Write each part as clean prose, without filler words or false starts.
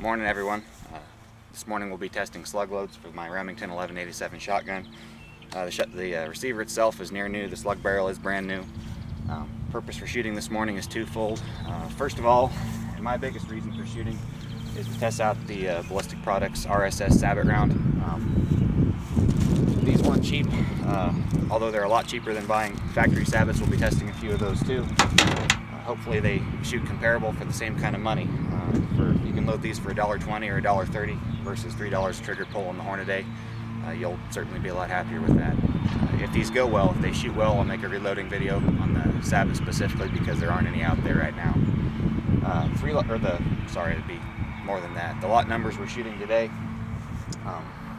Morning everyone. This morning we'll be testing slug loads for my Remington 1187 shotgun. The receiver itself is near new, the slug barrel is brand new. Purpose for shooting this morning is twofold. First of all, and my biggest reason for shooting is to test out the Ballistic Products RSS Sabot round. These weren't cheap, although they're a lot cheaper than buying factory Sabots. We'll be testing a few of those too. Hopefully they shoot comparable for the same kind of money. You can load these for $1.20 or $1.30 versus $3 trigger pull on the Hornady. You'll certainly be a lot happier with that. If these go well, if they shoot well, I'll make a reloading video on the Sabot specifically because there aren't any out there right now. It'd be more than that. The lot numbers we're shooting today.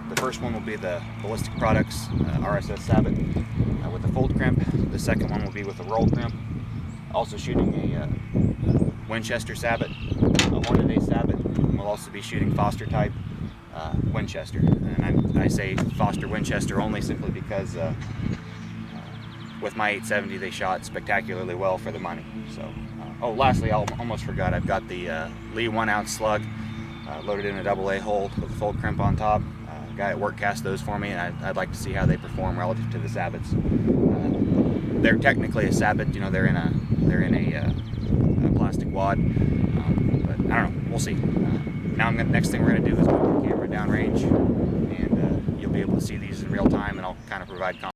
The first one will be the Ballistic Products RSS Sabot with a fold crimp. The second one will be with a roll crimp. Also shooting a Winchester Sabot, a Hornady Sabot, and we'll also be shooting Foster type Winchester. And I say Foster Winchester only simply because with my 870 they shot spectacularly well for the money. So, lastly, I almost forgot, I've got the Lee 1 ounce slug loaded in a AA hold with a fold crimp on top. A guy at work cast those for me, and I'd like to see how they perform relative to the Sabots. They're technically a Sabot, you know, they're in a plastic wad, but I don't know, we'll see. Next thing we're going to do is put the camera downrange, and you'll be able to see these in real time, and I'll kind of provide comments.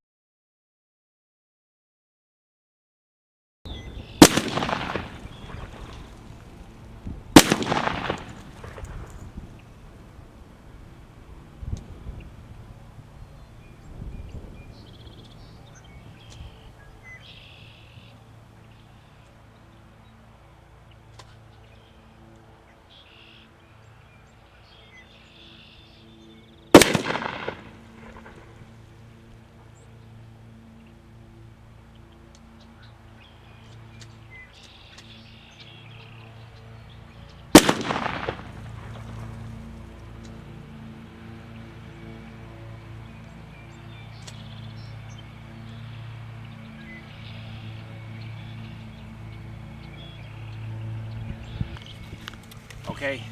Okay,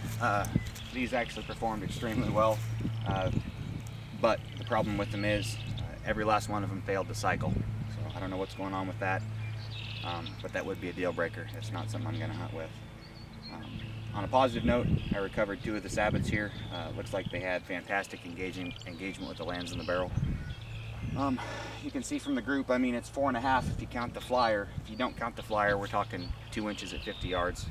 these actually performed extremely well, but the problem with them is every last one of them failed to cycle. So I don't know what's going on with that, but that would be a deal breaker. It's not something I'm going to hunt with. On a positive note, I recovered 2 of the Sabots here. Looks like they had fantastic engagement with the lands in the barrel. You can see from the group, I mean, it's 4.5 if you count the flyer. If you don't count the flyer, we're talking 2 inches at 50 yards.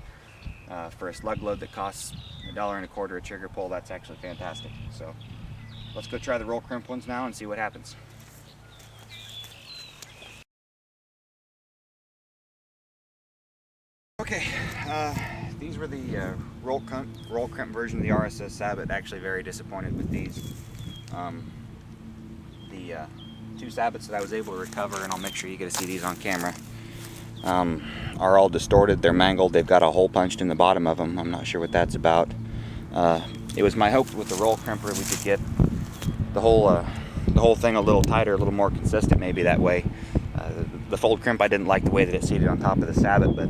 For a slug load that costs $1.25 a trigger pull, that's actually fantastic. So let's go try the roll crimp ones now and see what happens. Okay, these were the roll crimp version of the RSS Sabot. Actually very disappointed with these. The 2 Sabots that I was able to recover, and I'll make sure you get to see these on camera, are all distorted. They're mangled. They've got a hole punched in the bottom of them. I'm not sure what that's about. It was my hope with the roll crimper we could get the whole thing a little tighter, a little more consistent, maybe that way. The fold crimp, I didn't like the way that it seated on top of the Sabot, but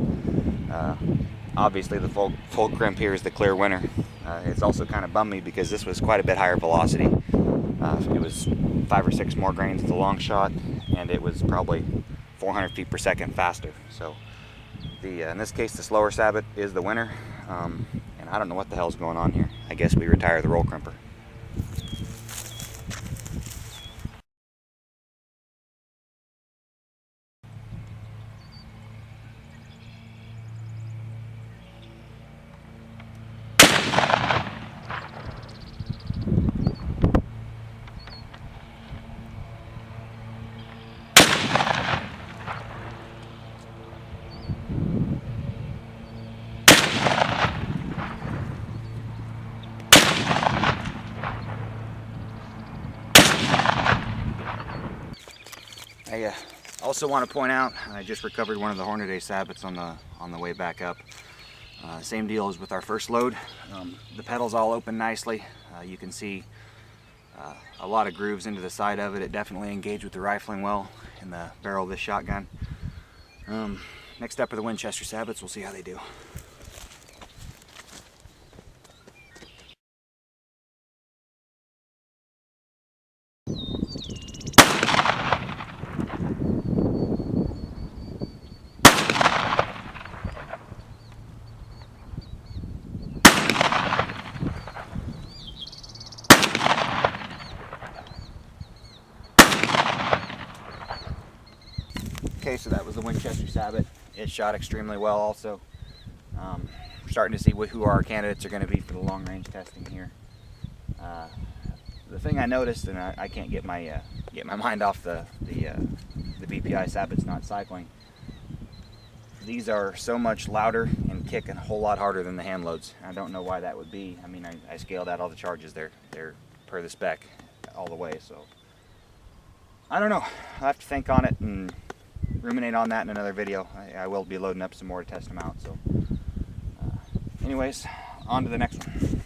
obviously the fold crimp here is the clear winner. It's also kind of bummed me because this was quite a bit higher velocity. It was 5 or 6 more grains with the long shot, and it was probably 400 feet per second faster. So in this case, the slower Sabot is the winner, and I don't know what the hell's going on here. I guess we retire the roll crimper. I also want to point out, I just recovered one of the Hornady Sabots on the way back up. Same deal as with our first load. The pedals all open nicely. You can see a lot of grooves into the side of it. It definitely engaged with the rifling well in the barrel of this shotgun. Next up are the Winchester Sabots. We'll see how they do. so that was the Winchester Sabot. It shot extremely well also. We're starting to see who our candidates are going to be for the long range testing here. The thing I noticed, and I can't get my mind off the BPI Sabots not cycling. These are so much louder and kick a whole lot harder than the hand loads. I don't know why that would be. I mean, I scaled out all the charges. They're per the spec all the way. So I don't know. I'll have to think on it and ruminate on that in another video. I will be loading up some more to test them out. So anyways, on to the next one.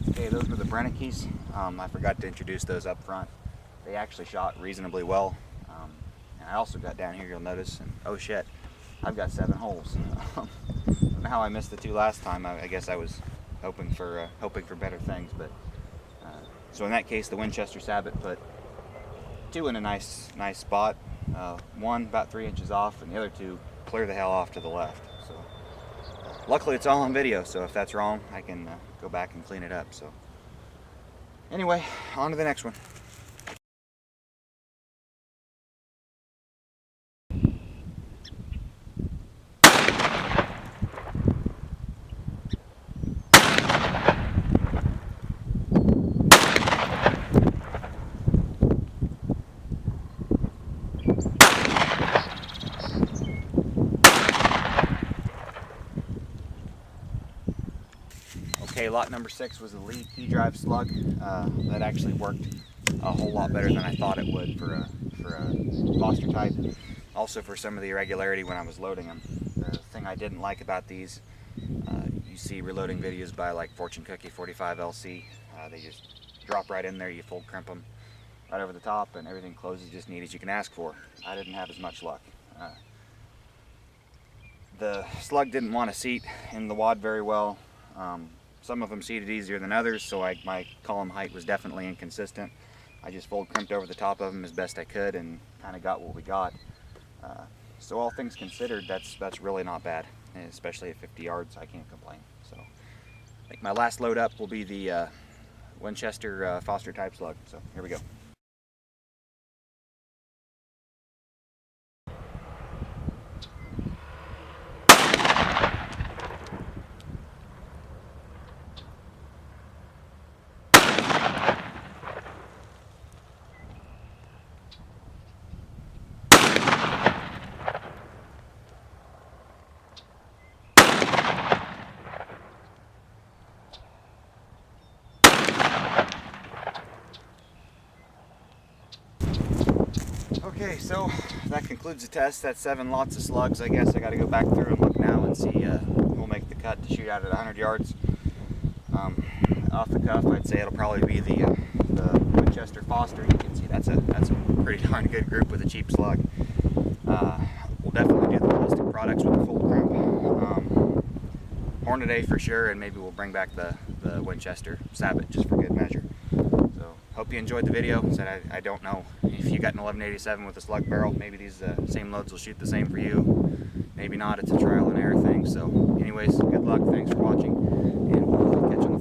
Okay, those were the Brennekes. I forgot to introduce those up front. They actually shot reasonably well. And I also got down here, you'll notice, and oh shit, I've got 7 holes. I don't know how I missed the 2 last time. I guess I was hoping for better things. But so in that case, the Winchester Sabot put 2 in a nice spot. One about 3 inches off, and the other 2 clear the hell off to the left. So luckily it's all on video, so if that's wrong, I can go back and clean it up. So anyway, on to the next one. Okay, lot number 6 was the lead KeyDrive slug. That actually worked a whole lot better than I thought it would for a Foster type. Also for some of the irregularity when I was loading them. The thing I didn't like about these, you see reloading videos by like Fortune Cookie 45 LC. They just drop right in there, you full crimp them right over the top, and everything closes just neat as you can ask for. I didn't have as much luck. The slug didn't want to seat in the wad very well. Some of them seated easier than others, so my column height was definitely inconsistent. I just fold crimped over the top of them as best I could and kind of got what we got. So all things considered, that's really not bad, and especially at 50 yards, I can't complain. So I think my last load up will be the Winchester Foster type slug. So here we go. Okay, so that concludes the test. That's 7 lots of slugs. I guess I got to go back through and look now and see who'll make the cut to shoot out at 100 yards. Off the cuff, I'd say it'll probably be the Winchester Foster. You can see that's a pretty darn good group with a cheap slug. We'll definitely do the ballistic products with the full crimp. Hornady for sure, and maybe we'll bring back the Winchester Sabot just for good measure. So hope you enjoyed the video. Said I don't know if you got an 1187 with a slug barrel, maybe these same loads will shoot the same for you. Maybe not. It's a trial and error thing. So anyways, good luck. Thanks for watching, and we'll catch you